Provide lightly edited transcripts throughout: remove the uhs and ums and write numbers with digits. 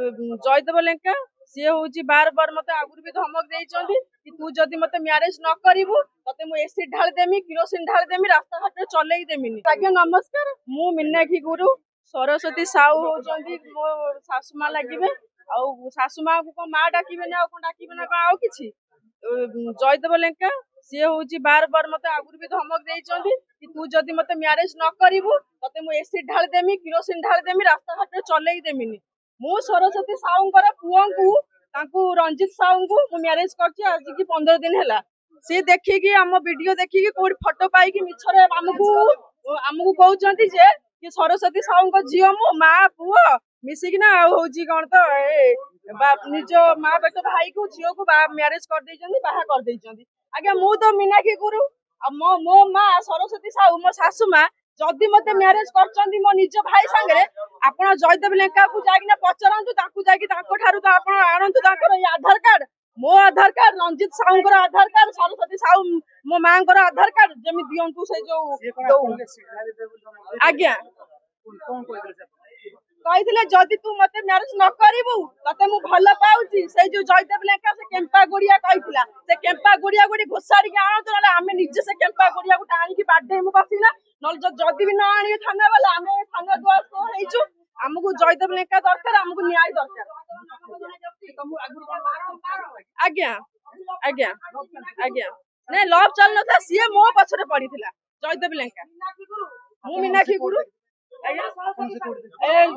जयदेव लेंका सी हूँ बार बार मत आगुरी भी धमक देती कि तू जदि मत म्यारेज न करू ते मुझे एसिड ढाल देमी किरोसिन ढाल देमी रास्ता घाट चलई देमी। आज्ञा नमस्कार, मु मीनाक्षी गुरु सरस्वती साहू होती मो शाशुमा लगे शाशुमा को माँ डाकबे ना डाकबे ना आउ कि जयदेव लेंका सी हूँ बार बार मत आगुरी भी धमक देती कि तू जदि मत म्यारेज न करू ते मुझे एसिड ढाल देमी किरोसिन ढाल देमी रास्ता घाट चलई देमी। मु सरस्वती साहूंकर पुओं को रंजित साहू को म्यारेज कर आज की 15 दिन है सी देखिकी आम वीडियो देखिकी कोई फोटो पाई मिछरे आमको कहते कि सरस्वती साहू झील मो माँ पुओ मिसिकिना कौन तो निज माँ पेट भाई को झील को म्यारेज कर बाहा कर। आज्ञा मु तो मीनाक्षी गुरु मो माँ सरस्वती साहू मो शाशु माँ जदि मत म्यारेज कर मो निज भाई सांगे आप जयदेव लेंका को जाकि पचारतु आणतु आधार कार्ड मो आधार कार्ड रंजित साहू आधार कार्ड सरस्वती साहू मो माँ आधार कार्ड जमी दिंतु से जो आज्ञा कही जदि तू मत म्यारेज न करू ते मु भल पाऊँ से जो जयदेव लेंका से केम्पा गुड़िया कही से केम्पा गुड़िया गुड़ी घोषाड़ी आणतु ना आम निजे से केम्पा गुड़िया को टाणी बाडेमु बसिना जदि भी न आने थाना वाला आम थाना द्वार आमको जयदेव लेंका दरकार आमको न्याय दरकार। आज्ञा आज्ञा आज्ञा नहीं लव चल ना सी मो पछरे पड़ी जयदेव लेंका मु मीनाक्षी गुरु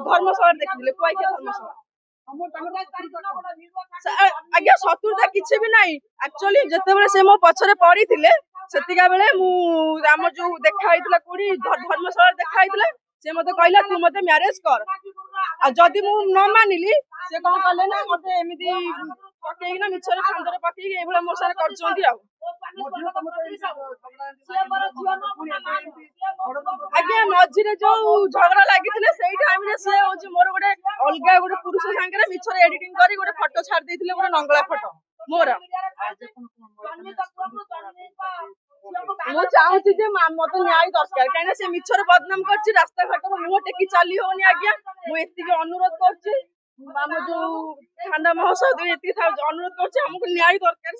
धर्मशाला देखिए कुआखिया धर्मशाला आज्ञा शत्रुता किसी भी नहीं एक्चुअली जिते से मो पछरे पड़ी सेतिका बेले आम जो देखाई कोड़ी धर्मशाला देखाई से मत कहला तू मत म्यारेज कर जदि मु न मानिली से कौन कले ना मत एमती पकईना मिछरे छंदरे पकई मो सारे कर। आज्ञा मझे जो झगड़ा लगी से टाइम सी हूँ मोर गोटे अलग गोटे पुरुष सांगे मिछर एडिटिंग कर गोटे फोटो छाड़ी गोटे नंगला फोटो मोर मु चाहूँ मत न्याय दरकार कहीं से मिछर बदनाम कर रास्ता घाट मुह टेकी चली होनी। आज्ञा मुझे अनुरोध कर जो थाना महोत्सव अनुरोध कर न्याय दरकार।